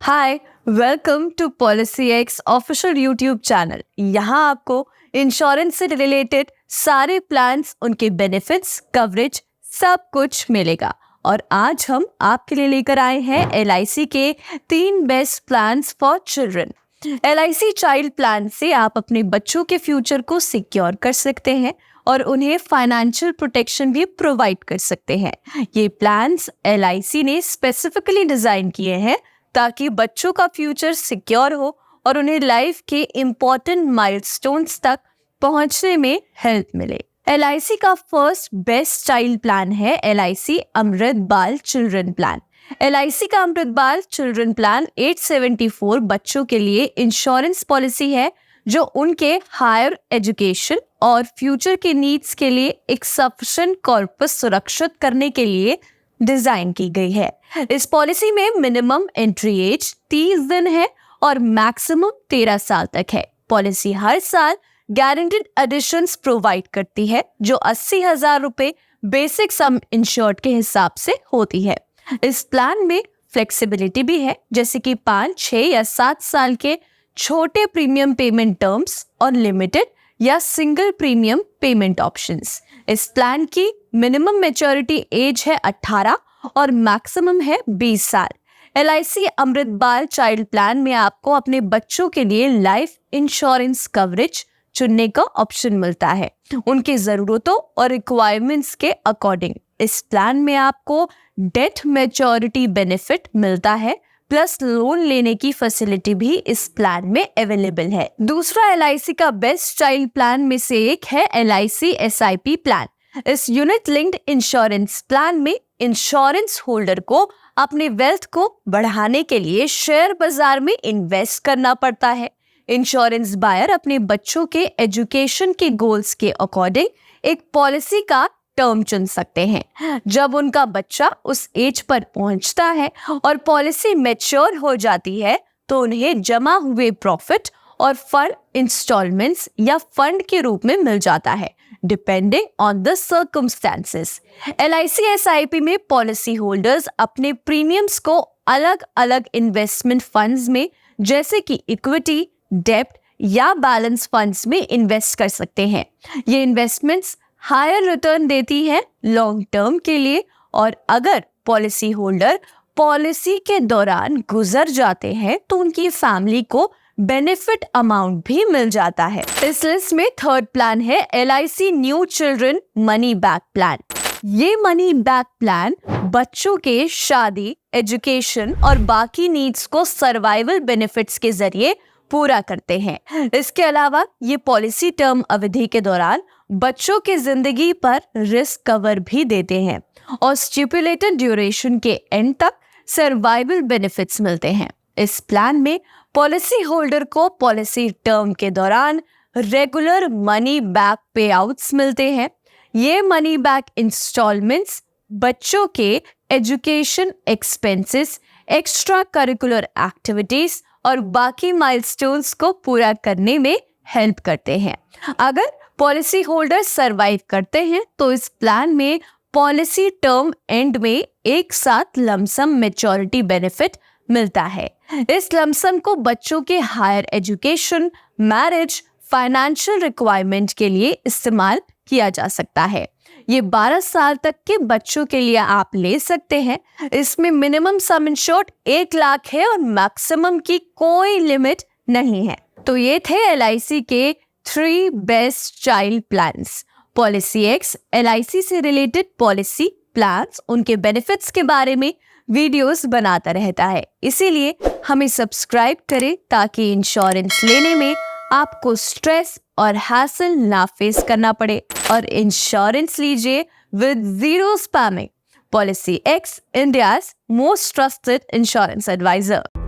Hi, welcome to policy X official YouTube channel. यहाँ आपको insurance से रिलेटेड सारे प्लान्स, उनके बेनिफिट्स, कवरेज सब कुछ मिलेगा। और आज हम आपके लिए लेकर आए हैं LIC के 3 best plans for children. LIC child plan से आप अपने बच्चों के फ्यूचर को सिक्योर कर सकते हैं और उन्हें फाइनेंशियल प्रोटेक्शन भी प्रोवाइड कर सकते हैं। ये प्लान्स LIC ने स्पेसिफिकली डिजाइन किए हैं ताकि बच्चों का फ्यूचर सिक्योर हो और उन्हें लाइफ के इम्पोर्टेंट माइलस्टोन्स तक पहुंचने में हेल्प मिले। LIC का फर्स्ट बेस्ट चाइल्ड प्लान है LIC अमृतबाल चिल्ड्रन प्लान। LIC का अमृतबाल चिल्ड्रन प्लान 874 बच्चों के लिए इंश्योरेंस पॉलिसी है जो उनके हायर एजुकेशन और फ्यूचर के नीड्स के लिए एक सफिशिएंट कॉर्पस सुरक्षित करने के लिए डिजाइन की गई है। इस पॉलिसी में मिनिमम एंट्री एज 30 दिन है और मैक्सिमम 13 साल तक है। पॉलिसी हर साल गारंटीड एडिशंस प्रोवाइड करती है जो 80,000 रुपए बेसिक सम इंश्योर्ड के हिसाब से होती है। इस प्लान में फ्लेक्सिबिलिटी भी है, जैसे कि 5, 6 या 7 साल के छोटे प्रीमियम पेमेंट टर्म्स और लिमिटेड या सिंगल प्रीमियम पेमेंट ऑप्शंस। इस प्लान की मिनिमम मैच्योरिटी एज है 18 और मैक्सिमम है 20 साल। LIC अमृतबाल चाइल्ड प्लान में आपको अपने बच्चों के लिए लाइफ इंश्योरेंस कवरेज चुनने का ऑप्शन मिलता है उनकी जरूरतों और रिक्वायरमेंट्स के अकॉर्डिंग। इस प्लान में आपको डेथ मैच्योरिटी बेनिफिट मिलता है, प्लस लोन लेने की फैसिलिटी भी इस प्लान में अवेलेबल है। दूसरा LIC का बेस्ट चाइल्ड प्लान में से एक है LIC SIP प्लान। इस यूनिट लिंक्ड इंश्योरेंस प्लान में इंश्योरेंस होल्डर को अपने वेल्थ को बढ़ाने के लिए शेयर बाजार में इन्वेस्ट करना पड़ता है। इंश्योरेंस बायर अपने बच्चों के एजुकेशन के गोल्स के अकॉर्डिंग एक पॉलिसी का टर्म चुन सकते हैं। जब उनका बच्चा उस एज पर पहुंचता है और पॉलिसी मैच्योर हो जाती है तो उन्हें जमा हुए प्रॉफिट और फंड इंस्टॉलमेंट्स या फंड के रूप में मिल जाता है, depending on the circumstances. LIC SIP में पॉलिसी होल्डर्स अपने प्रीमियम्स को अलग अलग इन्वेस्टमेंट फंड्स में, जैसे कि इक्विटी, डेब्ट या बैलेंस फंड्स में इन्वेस्ट कर सकते हैं। ये इन्वेस्टमेंट्स हायर रिटर्न देती है लॉन्ग टर्म के लिए, और अगर पॉलिसी होल्डर पॉलिसी के दौरान गुजर जाते हैं तो उनकी फैमिली को बेनिफिट अमाउंट भी मिल जाता है। इस लिस्ट में थर्ड प्लान है LIC new children money back plan. ये मनी बैक प्लान बच्चों के शादी, एजुकेशन और बाकी नीड्स को सर्वाइवल बेनिफिट्स के जरिए पूरा करते हैं। इसके अलावा ये पॉलिसी टर्म अवधि के दौरान बच्चों की जिंदगी पर रिस्क कवर भी देते हैं और स्टिपुलेटेड ड्यूरेशन के एंड तक सर्वाइवल बेनिफिट्स मिलते हैं। इस प्लान में पॉलिसी होल्डर को पॉलिसी टर्म के दौरान रेगुलर मनी बैक पे आउट्स मिलते हैं। ये मनी बैक इंस्टॉलमेंट्स बच्चों के education expenses, extra curricular activities और बाकी माइलस्टोन्स को पूरा करने में हेल्प करते हैं। अगर पॉलिसी होल्डर सरवाइव करते हैं तो इस प्लान में पॉलिसी टर्म एंड में एक साथ लमसम मैच्योरिटी बेनिफिट मिलता है। इस लमसम को बच्चों के higher education, marriage, financial requirement के लिए इस्तेमाल किया जा सकता है। ये 12 साल तक के बच्चों के लिए आप ले सकते हैं। इसमें मिनिमम सम इंश्योर्ड 1 लाख है और मैक्सिमम की कोई लिमिट नहीं है। तो ये थे LIC के 3 best child plans. Policy x LIC से रिलेटेड पॉलिसी प्लान्स, उनके बेनिफिट्स के बारे में वीडियोस बनाता रहता है, इसीलिए हमें सब्सक्राइब करें ताकि इंश्योरेंस लेने में आपको स्ट्रेस और हैसल ना फेस करना पड़े और इंश्योरेंस लीजिए with zero spamming. Policy X, India's most trusted insurance adviser.